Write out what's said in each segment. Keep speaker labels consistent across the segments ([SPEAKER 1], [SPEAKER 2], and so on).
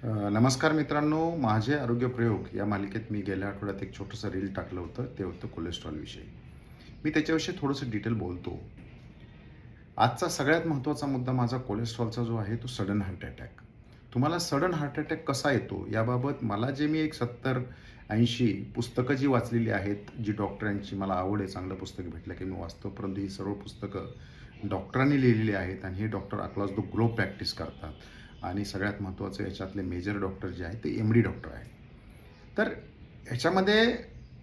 [SPEAKER 1] नमस्कार मित्रांनो, माझे आरोग्य प्रयोग या मालिकेत मी गेल्या आठवड्यात एक छोटंसं रील टाकलं होतं. ते होतं कोलेस्ट्रॉलविषयी. मी त्याच्याविषयी थोडंसं डिटेल बोलतो. आजचा सगळ्यात महत्त्वाचा मुद्दा माझा कोलेस्ट्रॉलचा जो आहे तो सडन हार्ट अटॅक. तुम्हाला सडन हार्ट अटॅक कसा येतो याबाबत मला जे मी एक 70-80 पुस्तकं जी वाचलेली आहेत, जी डॉक्टरांची मला आवड आहे, चांगलं पुस्तक भेटलं की मी वाचतो. परंतु ही सर्व पुस्तकं डॉक्टरांनी लिहिलेली आहेत आणि हे doctor across the globe practice करतात. आणि सगळ्यात महत्त्वाचं याच्यातले मेजर डॉक्टर जे आहेत ते एम डी डॉक्टर आहेत. तर ह्याच्यामध्ये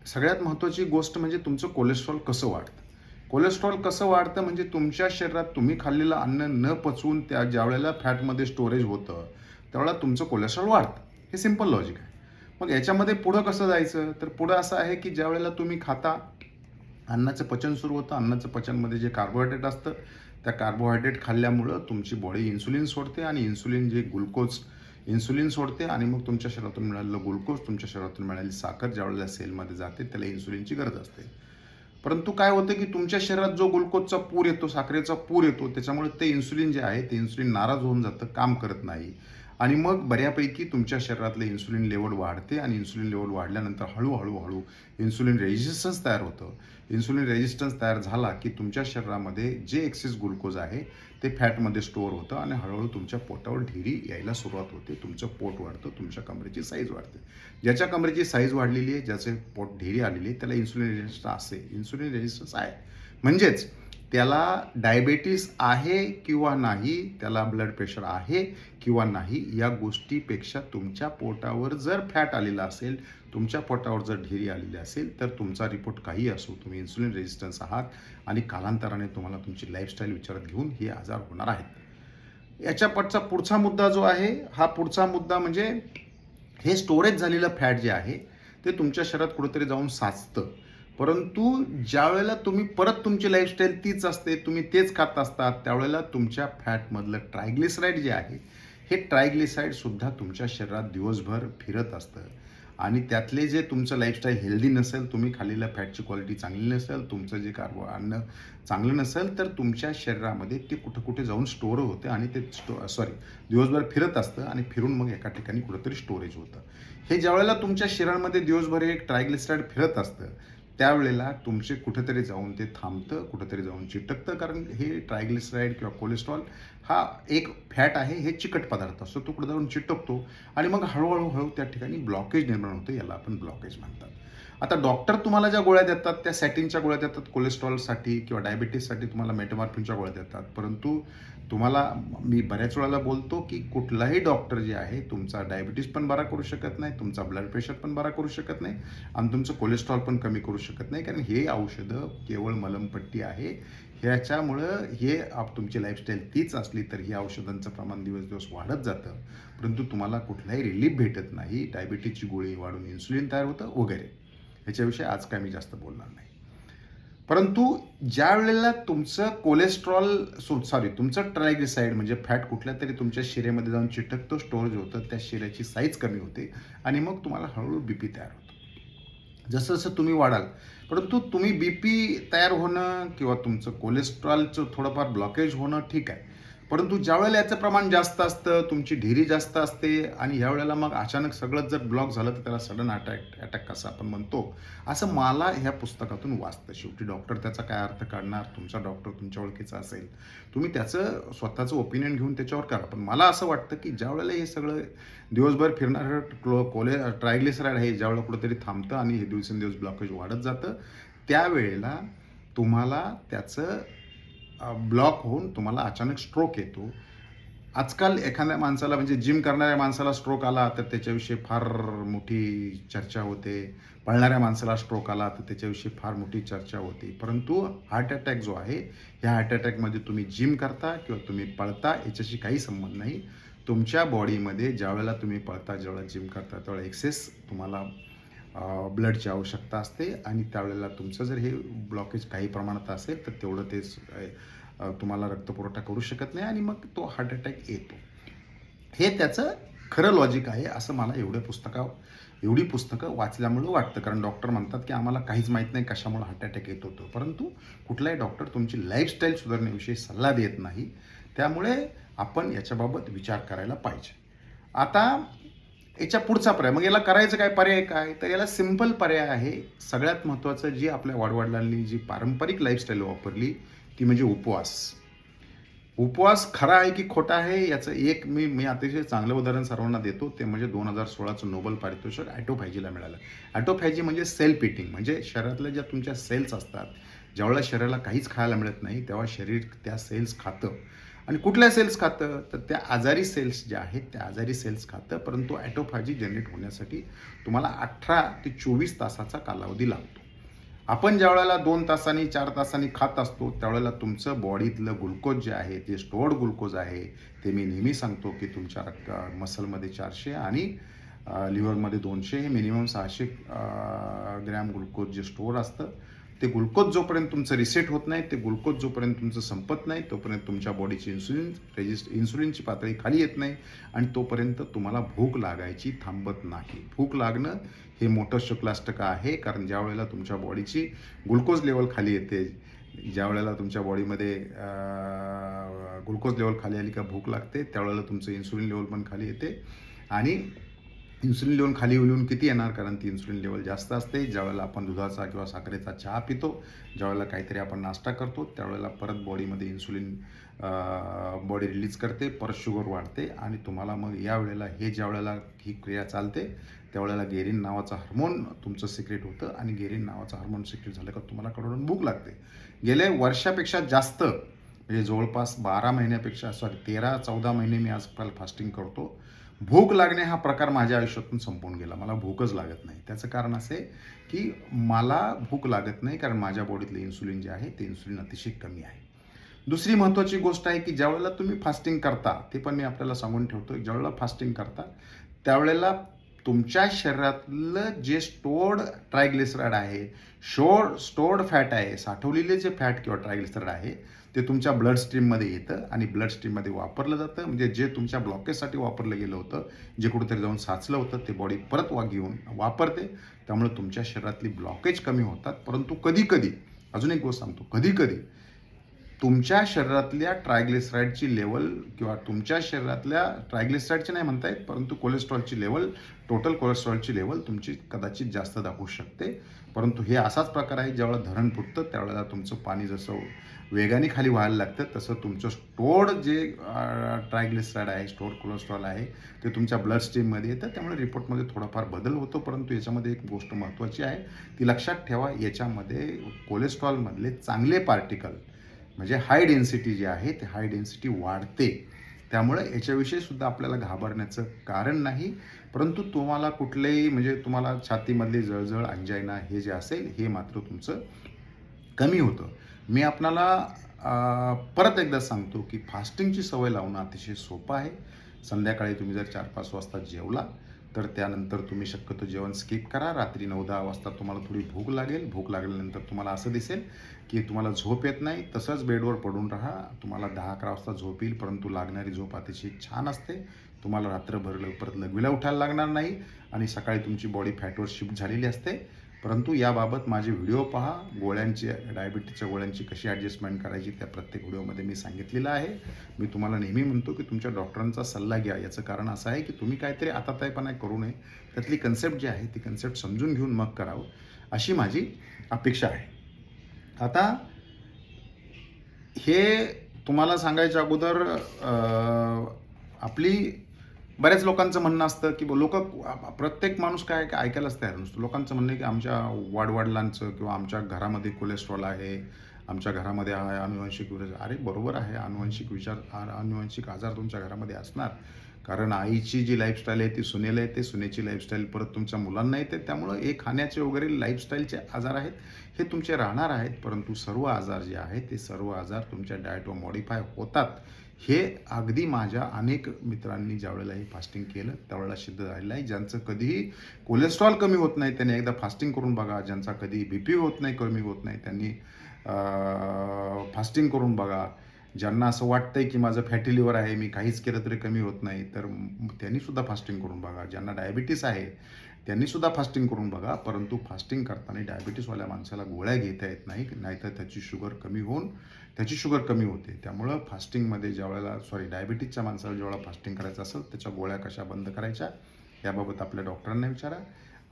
[SPEAKER 1] सगळ्यात महत्त्वाची गोष्ट म्हणजे तुमचं कोलेस्ट्रॉल कसं वाढतं. कोलेस्ट्रॉल कसं वाढतं म्हणजे तुमच्या शरीरात तुम्ही खाल्लेलं अन्न न पचवून त्या ज्यावेळेला फॅटमध्ये स्टोरेज होतं त्यावेळेला तुमचं कोलेस्ट्रॉल वाढतं. हे सिंपल लॉजिक आहे. मग याच्यामध्ये पुढं कसं जायचं, तर पुढं असं आहे की ज्यावेळेला तुम्ही खाता, अन्नाचं पचन सुरू होतं. अन्नाचं पचनमध्ये जे कार्बोहायड्रेट असतं, त्या कार्बोहायड्रेट खाल्ल्यामुळं तुमची बॉडी इन्सुलिन सोडते आणि इन्सुलिन जे इन्सुलिन सोडते आणि मग तुमच्या शरीरातून मिळालेलं ग्लुकोज, तुमच्या शरीरातून मिळालेली साखर ज्यावेळेला सेलमध्ये जाते त्याला इन्सुलिनची गरज असते. परंतु काय होतं की तुमच्या शरीरात जो ग्लुकोजचा पूर येतो, साखरेचा पूर येतो, त्याच्यामुळे ते इन्सुलिन जे आहे ते इन्सुलिन नाराज होऊन जातं, काम करत नाही. आणि मग बऱ्यापैकी तुमच्या शरीरातलं इन्सुलिन लेवल वाढते आणि इन्सुलिन लेवल वाढल्यानंतर हळूहळू इन्सुलिन रेजिस्टन्स तयार होतं. इन्सुलिन रेजिस्टन्स तयार झाला की तुमच्या शरीरामध्ये जे एक्सेस ग्लुकोज आहे ते फॅटमध्ये स्टोअर होतं आणि हळूहळू तुमच्या पोटावर ढिरी यायला सुरुवात होते. तुमचं पोट वाढतं, तुमच्या कमरेची साईज वाढते. ज्याच्या कमरेची साईज वाढलेली आहे, ज्याचे पोट ढिरी आलेली आहे, त्याला इन्सुलिन रेजिस्टन्स आहे. म्हणजेच त्याला डायबेटीस आहे किंवा नाही, त्याला ब्लड प्रेशर आहे किंवा नाही, या गोष्टीपेक्षा तुमच्या पोटावर जर फॅट आलेला असेल, तुमच्या पोटावर जर ढिरी आलेली असेल, तर तुमचा रिपोर्ट काही असो, तुम्ही इन्सुलिन रेजिस्टन्स आहात आणि कालांतराने तुम्हाला तुमची लाईफस्टाईल विचारात घेऊन हे आजार होणार आहेत. याच्या पुढचा मुद्दा जो आहे, हा पुढचा मुद्दा म्हणजे हे स्टोरेज झालेलं फॅट जे आहे ते तुमच्या शरीरात कुठेतरी जाऊन साचतं. परंतु ज्यावेळेला तुम्ही परत तुमची लाईफस्टाईल तीच असते, तुम्ही तेच खात असतात, त्यावेळेला तुमच्या फॅटमधलं ट्रायग्लिसराईड जे आहे, हे ट्रायग्लिसराईडसुद्धा तुमच्या शरीरात दिवसभर फिरत असतं. आणि त्यातले जे तुमचं लाईफस्टाईल हेल्दी नसेल, तुम्ही खाल्लेल्या फॅटची क्वालिटी चांगली नसेल, तुमचं जे अन्न चांगलं नसेल, तर तुमच्या शरीरामध्ये ते कुठे जाऊन स्टोअर होते आणि ते दिवसभर फिरत असतं आणि फिरून मग एका ठिकाणी कुठंतरी स्टोरेज होतं. हे ज्यावेळेला तुमच्या शरीरामध्ये दिवसभर एक ट्रायग्लिसराईड फिरत असतं, त्यावेळेला तुमचे कुठेतरी जाऊन ते थांबतं, कुठेतरी जाऊन चिटकतं. कारण हे ट्रायग्लिसराईड किंवा कोलेस्ट्रॉल हा एक फॅट आहे, हे चिकट पदार्थ असतो, तो कुठे जाऊन चिटकतो आणि मग हळूहळू त्या ठिकाणी ब्लॉकेज निर्माण होतं. याला आपण ब्लॉकेज म्हणतात. आता डॉक्टर तुम्हाला ज्या गोळ्या देतात त्या सॅटिनच्या गोळ्या देतात कोलेस्ट्रॉलसाठी किंवा डायबिटीससाठी, तुम्हाला मेटामॉर्फिनच्या गोळ्या देतात. परंतु तुम्हाला मी बऱ्याच वेळेला बोलतो की कुठलाही डॉक्टर जे आहे तुमचा डायबिटीस पण बरा करू शकत नाही, तुमचा ब्लड प्रेशर पण बरा करू शकत नाही आणि तुमचं कोलेस्ट्रॉल पण कमी करू शकत नाही. कारण हे औषधं केवळ मलमपट्टी आहे. ह्याच्यामुळं तुमची लाईफस्टाईल तीच असली तर ही औषधांचं प्रमाण दिवस वाढत जातं, परंतु तुम्हाला कुठलाही रिलीफ भेटत नाही. डायबिटीसची गोळी वाढून इन्सुलिन तयार होतं वगैरे. ह्याच्याविषयी आज काय मी जास्त बोलणार नाही. परंतु ज्या वेळेला तुमचं तुमचं ट्रायग्लिसराईड म्हणजे फॅट कुठल्या तरी तुमच्या शिरेमध्ये जाऊन चिटकतो, स्टोरेज होतं, त्या शिऱ्याची साईज कमी होते आणि मग तुम्हाला हळूहळू बीपी तयार होतो. जसं तुम्ही वाढाल, परंतु तुम्ही बीपी तयार होणं किंवा तुमचं कोलेस्ट्रॉलचं थोडंफार ब्लॉकेज होणं ठीक आहे. परंतु ज्यावेळेला याचं प्रमाण जास्त असतं, तुमची ढिरी जास्त असते आणि ह्या वेळेला मग अचानक सगळंच जर ब्लॉक झालं तर त्याला सडन अटॅक कसं आपण म्हणतो, असं मला ह्या पुस्तकातून वाचतं. शेवटी डॉक्टर त्याचा काय अर्थ काढणार, तुमचा डॉक्टर तुमच्या ओळखीचा असेल, तुम्ही त्याचं स्वतःचं ओपिनियन घेऊन त्याच्यावर करा. पण मला असं वाटतं की ज्यावेळेला हे सगळं दिवसभर फिरणारं ट्रायग्लिसराईड आहे ज्यावेळेला कुठेतरी थांबतं आणि हे दिवसेंदिवस ब्लॉकेज वाढत जातं, त्यावेळेला तुम्हाला त्याचं ब्लॉक होऊन तुम्हाला अचानक स्ट्रोक येतो. आजकाल एखाद्या माणसाला म्हणजे जिम करणाऱ्या माणसाला स्ट्रोक आला तर त्याच्याविषयी फार मोठी चर्चा होते. पळणाऱ्या माणसाला स्ट्रोक आला तर त्याच्याविषयी फार मोठी चर्चा होते. परंतु हार्ट अटॅक जो आहे, ह्या हार्ट अटॅकमध्ये तुम्ही जिम करता किंवा तुम्ही पळता याच्याशी काही संबंध नाही. तुमच्या बॉडीमध्ये ज्यावेळेला तुम्ही पळता, ज्यावेळेला जिम करता, त्यावेळेला एक्सेस तुम्हाला ब्लडची आवश्यकता असते आणि त्यावेळेला तुमचं जर हे ब्लॉकेज काही प्रमाणात असेल तर तेवढं तेच तुम्हाला रक्तपुरवठा करू शकत नाही आणि मग तो हार्ट अटॅक येतो. हे त्याचं खरं लॉजिक आहे असं मला एवढी पुस्तकं वाचल्यामुळं वाटतं. कारण डॉक्टर म्हणतात की आम्हाला काहीच माहीत नाही कशामुळे हार्ट अटॅक येत होतो, परंतु कुठलाही डॉक्टर तुमची लाईफस्टाईल सुधारण्याविषयी सल्ला देत नाही. त्यामुळे आपण याच्याबाबत विचार करायला पाहिजे. आता याच्या पुढचा पर्याय, मग याला करायचं काय, पर्याय काय, तर याला सिंपल पर्याय आहे. सगळ्यात महत्त्वाचं, जी आपल्या वाडवडिलांनी जी पारंपरिक लाईफस्टाईल वापरली ती म्हणजे उपवास. उपवास खरा आहे की खोटा आहे याचं एक मी मी अतिशय चांगलं उदाहरण सर्वांना देतो. ते म्हणजे 2016चं नोबेल पारितोषिक ॲटोफॅजीला मिळालं. ॲटोफॅजी म्हणजे सेल्फ ईटिंग, म्हणजे शरीरातल्या ज्या तुमच्या सेल्स असतात, ज्यावेळेला शरीराला काहीच खायला मिळत नाही तेव्हा शरीर त्या सेल्स खातं. आणि कुठल्या सेल्स खातं, तर त्या आजारी सेल्स ज्या आहेत त्या आजारी सेल्स खातं. परंतु ॲटोफॅजी जनरेट होण्यासाठी तुम्हाला 18 ते 24 तासाचा कालावधी लागतो. आपण ज्यावेळेला 2 तासांनी 4 तासांनी खात असतो त्यावेळेला तुमचं बॉडीतलं ग्लुकोज जे आहे ते स्टोअर्ड ग्लुकोज आहे. ते मी नेहमी सांगतो की तुमच्या मसलमध्ये 400 आणि लिव्हरमध्ये 200, हे मिनिमम 600 ग्रॅम ग्लुकोज जे स्टोअर असतं, ते ग्लुकोज जोपर्यंत तुमचं रिसेट होत नाही, ते ग्लुकोज जोपर्यंत तुमचं संपत नाही, तोपर्यंत तुमच्या बॉडीची इन्सुलिनची पातळी खाली येत नाही आणि तोपर्यंत तुम्हाला भूक लागायची थांबत नाही. भूक लागणं हे मोठं शुक्लाष्टक आहे, कारण ज्या वेळेला तुमच्या बॉडीची ग्लुकोज लेवल खाली येते, ज्या वेळेला तुमच्या बॉडीमध्ये ग्लुकोज लेवल खाली आली का भूक लागते, त्यावेळेला तुमचं इन्सुलिन लेवल पण खाली येते. आणि इन्सुलिन लेवल खाली येऊन किती येणार, कारण ती इन्सुलिन लेवल जास्त असते. ज्यावेळेला आपण दुधाचा किंवा साखरेचा चहा पितो, ज्यावेळेला काहीतरी आपण नाश्ता करतो, त्यावेळेला परत बॉडीमध्ये इन्सुलिन बॉडी रिलीज करते, परत शुगर वाढते आणि तुम्हाला मग यावेळेला ज्यावेळेला ही क्रिया चालते त्यावेळेला गेरिन नावाचं हार्मोन तुमचं सिक्रेट होतं आणि गेरिन नावाचं हार्मोन सिक्रेट झालं का तुम्हाला कडून भूक लागते. गेले वर्षापेक्षा जास्त, म्हणजे जवळपास 12 महिन्यापेक्षा 13-14 महिने मी आजकाल फास्टिंग करतो. भूक लागणे हा प्रकार माझ्या आयुष्यातून संपून गेला. मला भूकच लागत नाही. त्याचं कारण असे की मला भूक लागत नाही, कारण माझ्या बॉडीतलं इन्सुलिन जे आहे ते इन्सुलिन अतिशय कमी आहे. दुसरी महत्त्वाची गोष्ट आहे की ज्यावेळेला तुम्ही फास्टिंग करता, ते पण मी आपल्याला सांगून ठेवतो, ज्यावेळेला फास्टिंग करता त्यावेळेला तुमच्या शरीरातलं जे स्टोर्ड ट्रायग्लिसराईड आहे, स्टोर्ड फॅट आहे, साठवलेले जे फॅट किंवा ट्रायग्लिसराईड आहे, ते तुमच्या ब्लड स्ट्रीममध्ये येतं आणि ब्लड स्ट्रीममध्ये वापरलं जातं. म्हणजे जे तुमच्या ब्लॉकेजसाठी वापरलं गेलं होतं, जे कुठेतरी जाऊन साचलं होतं, ते बॉडी परत घेऊन वापरते. त्यामुळे तुमच्या शरीरातली ब्लॉकेज कमी होतात. परंतु कधी-कधी, अजून एक गोष्ट सांगतो, कधी-कधी तुमच्या शरीरातल्या ट्रायग्लिसराईडची लेवल किंवा तुमच्या शरीरातल्या ट्रायग्लिसराईडची नाही म्हणता येत, परंतु कोलेस्ट्रॉलची लेवल, टोटल कोलेस्ट्रॉलची लेवल तुमची कदाचित जास्त दाखवू शकते. परंतु हे असाच प्रकार आहे, ज्यावेळेला धरण फुटतं त्यावेळेला तुमचं पाणी जसं वेगाने खाली व्हायला लागतं, तसं तुमचं स्टोर्ड जे ट्रायग्लिसराईड आहे, स्टोर्ड कोलेस्ट्रॉल आहे, ते तुमच्या ब्लड स्ट्रीममध्ये येतं. त्यामुळे रिपोर्टमध्ये थोडाफार बदल होतो. परंतु याच्यामध्ये एक गोष्ट महत्त्वाची आहे, ती लक्षात ठेवा, याच्यामध्ये कोलेस्ट्रॉलमधले चांगले पार्टिकल म्हणजे हाय डेन्सिटी जी आहे ते हाय डेन्सिटी वाढते. त्यामुळे याच्याविषयी सुद्धा आपल्याला घाबरण्याचं कारण नाही. परंतु तुम्हाला कुठलेही, म्हणजे तुम्हाला छातीमधली जळजळ, अंजायना हे जे असेल, हे मात्र तुमचं कमी होतं. मी आपणाला परत एकदा सांगतो की फास्टिंगची सवय लावणं अतिशय सोपं आहे. संध्याकाळी तुम्ही जर 4-5 वाजता जेवला तर त्यानंतर तुम्ही शक्यतो जेवण स्किप करा. रात्री 9-10 वाजता तुम्हाला थोडी भूक लागेल. भूक लागल्यानंतर तुम्हाला असं दिसेल की तुम्हाला झोप येत नाही, तसंच बेडवर पडून राहा. तुम्हाला 10-11 वाजता झोप येईल, परंतु लागणारी झोप अतिशय छान असते. तुम्हाला रात्रभर परत लघवीला उठायला लागणार नाही आणि सकाळी तुमची बॉडी फॅटवर शिफ्ट झालेली असते. परंतु याबाबत माझे व्हिडिओ पहा. डायबिटीजच्या गोळ्यांची कशी ॲडजस्टमेंट करायची त्या प्रत्येक व्हिडिओमध्ये मी सांगितलेलं आहे. मी तुम्हाला नेहमी म्हणतो की तुमच्या डॉक्टरांचा सल्ला घ्या. याचं कारण असं आहे की तुम्ही काहीतरी आतातायपणा करू नये. त्यातली कन्सेप्ट जी आहे ती कन्सेप्ट समजून घेऊन मग करावं, अशी माझी अपेक्षा आहे. आता हे तुम्हाला सांगायच्या अगोदर आपली बऱ्याच लोकांचं म्हणणं असतं की प्रत्येक माणूस काय ऐकायलाच तयार नसतो. लोकांचं म्हणणं आहे की आमच्या वाडवडिलांचं किंवा आमच्या घरामध्ये कोलेस्ट्रॉल आहे, आमच्या घरामध्ये आहे अनुवांशिक विकार. अरे बरोबर आहे, अनुवांशिक आजार तुमच्या घरामध्ये असणार, कारण आईची जी लाईफस्टाईल आहे ती सुनेला येते, सुनेची लाईफस्टाईल परत तुमच्या मुलांना येते. त्यामुळं हे खाण्याचे वगैरे लाईफस्टाईलचे आजार आहेत, हे तुमचे राहणार आहेत. परंतु सर्व आजार जे आहेत ते सर्व आजार तुमच्या डाएटवर मॉडिफाय होतात. हे अगदी माझ्या अनेक मित्रांनी ज्यावेळेला हे फास्टिंग केलं त्यावेळेला सिद्ध झालेलं आहे. ज्यांचं कधीही कोलेस्ट्रॉल कमी होत नाही त्यांनी एकदा फास्टिंग करून बघा. ज्यांचा कधी BP होत नाही, कमी होत नाही, त्यांनी फास्टिंग करून बघा. ज्यांना असं वाटतंय की माझं फॅटी लिव्हर आहे, मी काहीच केलं तरी कमी होत नाही, तर त्यांनीसुद्धा फास्टिंग करून बघा. ज्यांना डायबिटीस आहे त्यांनीसुद्धा फास्टिंग करून बघा. परंतु फास्टिंग करताना डायबिटीसवाल्या माणसाला गोळ्या घेता येत नाही, नाहीतर त्याची शुगर कमी होते. त्यामुळं फास्टिंगमध्ये डायबिटीसच्या माणसाला जेव्हा फास्टिंग करायचं असेल त्याच्या गोळ्या कशा बंद करायच्या याबाबत आपल्या डॉक्टरांना विचारा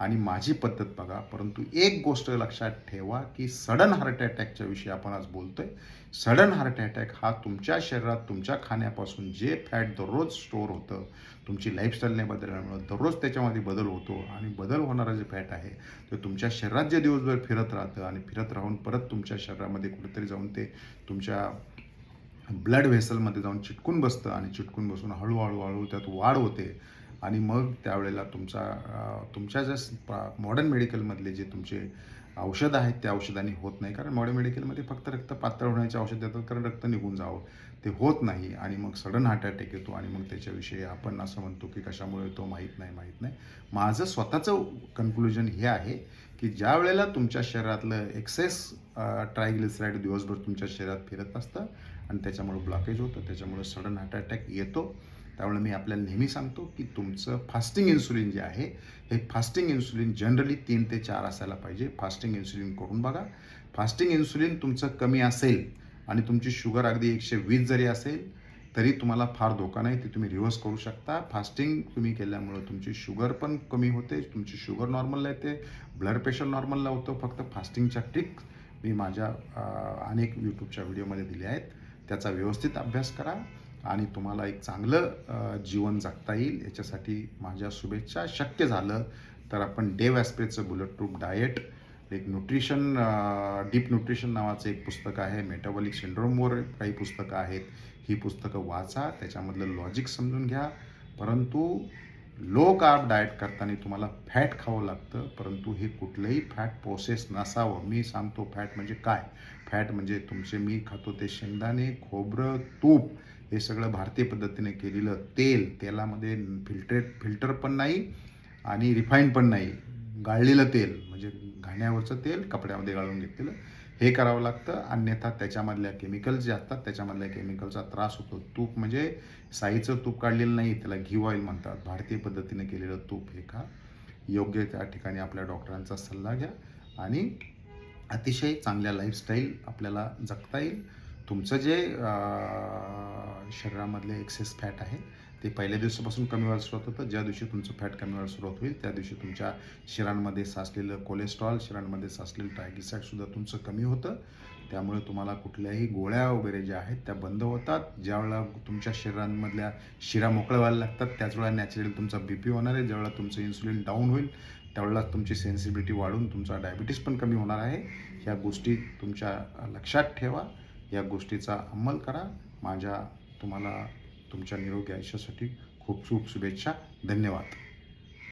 [SPEAKER 1] आणि माझी पद्धत बघा. परंतु एक गोष्ट लक्षात ठेवा, की सडन हार्ट अटॅकच्या विषयी आपण आज बोलतोय. सडन हार्ट अटॅक हा तुमच्या शरीरात तुमच्या खाण्यापासून जे फॅट दररोज स्टोअर होतं, तुमची लाईफस्टाईल नाही बदलल्यामुळं दररोज त्याच्यामध्ये बदल होतो आणि बदल होणारं जे फॅट आहे, ते तुमच्या शरीरात जे दिवसभर फिरत राहतं आणि फिरत राहून परत तुमच्या शरीरामध्ये कुठेतरी जाऊन ते तुमच्या ब्लड व्हेसलमध्ये जाऊन चिटकून बसतं आणि चिटकून बसून हळूहळू त्यात वाढ होते आणि मग त्यावेळेला तुमच्या ज्या मॉडर्न मेडिकलमधले जे तुमचे औषधं आहेत त्या औषधांनी होत नाही. कारण मॉडर्न मेडिकलमध्ये फक्त रक्त पातळ होण्याचे औषध देतात, कारण रक्त निघून जावं. ते होत नाही आणि मग सडन हार्ट अटॅक येतो आणि मग त्याच्याविषयी आपण असं म्हणतो की कशामुळे येतो माहीत नाही. माझं स्वतःचं कन्क्लुजन हे आहे की ज्या वेळेला तुमच्या शरीरातलं एक्सेस ट्रायग्लिसराईड दिवसभर तुमच्या शरीरात फिरत असतं आणि त्याच्यामुळे ब्लॉकेज होतं, त्याच्यामुळे सडन हार्ट अटॅक येतो. त्यामुळे मी आपल्याला नेहमी सांगतो की तुमचं फास्टिंग इन्सुलिन जे आहे, हे फास्टिंग इन्सुलिन जनरली 3 ते 4 असायला पाहिजे. फास्टिंग इन्सुलिन करून बघा. फास्टिंग इन्सुलिन तुमचं कमी असेल आणि तुमची शुगर अगदी 120 जरी असेल, तरी तुम्हाला फार धोका नाही. ते तुम्ही रिव्हर्स करू शकता. फास्टिंग तुम्ही केल्यामुळं तुमची शुगर पण कमी होते, तुमची शुगर नॉर्मलला येते, ब्लड प्रेशर नॉर्मलला होतं. फक्त फास्टिंगच्या ट्रिक मी माझ्या अनेक यूट्यूबच्या व्हिडिओमध्ये दिल्या आहेत. त्याचा व्यवस्थित अभ्यास करा आणि तुम्हाला एक चांगलं जीवन जगता येईल. याच्यासाठी माझ्या शुभेच्छा. शक्य झालं तर आपण डेव्ह ॲस्प्रेचं बुलेट प्रूफ डाएट, एक न्यूट्रिशन डीप न्यूट्रिशन नावाचं एक पुस्तक आहे, मेटाबॉलिक सिंड्रोमवर काही पुस्तकं आहेत. ही पुस्तकं वाचा, त्याच्यामधलं लॉजिक समजून घ्या. परंतु लो कार्ब डाएट करताना तुम्हाला फॅट खावं लागतं, परंतु हे कुठलंही फॅट प्रोसेस नसावं. मी सांगतो फॅट म्हणजे काय. फॅट म्हणजे मी खातो ते शेंगदाणे, खोबरं, तूप, हे सगळं भारतीय पद्धतीने केलेलं तेल. तेलामध्ये फिल्टर पण नाही आणि रिफाईंड पण नाही. गाळलेलं तेल म्हणजे घाण्यावरचं तेल कपड्यामध्ये गाळून घेतलेलं, हे करावं लागतं. अन्यथा त्याच्यामधल्या केमिकल्स जे असतात, त्याच्यामधल्या केमिकलचा त्रास होतो. तूप म्हणजे साईचं तूप काढलेलं नाही, त्याला घी ऑइल म्हणतात. भारतीय पद्धतीने केलेलं तूप हे खा. योग्य त्या ठिकाणी आपल्या डॉक्टरांचा सल्ला घ्या आणि अतिशय चांगल्या लाईफस्टाईल आपल्याला जगता येईल. तुमचं जे शरीरामधले एक्सेस फॅट आहे ते पहिल्या दिवसापासून कमी व्हायला सुरुवात होतं. ज्या दिवशी तुमचं फॅट कमी व्हायला सुरुवात होईल, त्या दिवशी तुमच्या शिरांमध्ये साचलेलं कोलेस्ट्रॉल, शिरांमध्ये साचलेलं ट्रायग्लिसराईडसुद्धा तुमचं कमी होतं. त्यामुळे तुम्हाला कुठल्याही गोळ्या वगैरे ज्या आहेत त्या बंद होतात. ज्यावेळेला तुमच्या शरीरांमधल्या शिरा मोकळ्या व्हायला लागतात, त्याच वेळेला नॅचरली तुमचा BP होणार आहे. ज्यावेळेला तुमचं इन्सुलिन डाऊन होईल, त्यावेळेला तुमची सेन्सिबिलिटी वाढून तुमचा डायबिटीस पण कमी होणार आहे. ह्या गोष्टी तुमच्या लक्षात ठेवा. या गोष्टीचा अंमल करा. तुम्हाला तुमच्या निरोगी आयुष्यासाठी खूप खूप शुभेच्छा. धन्यवाद.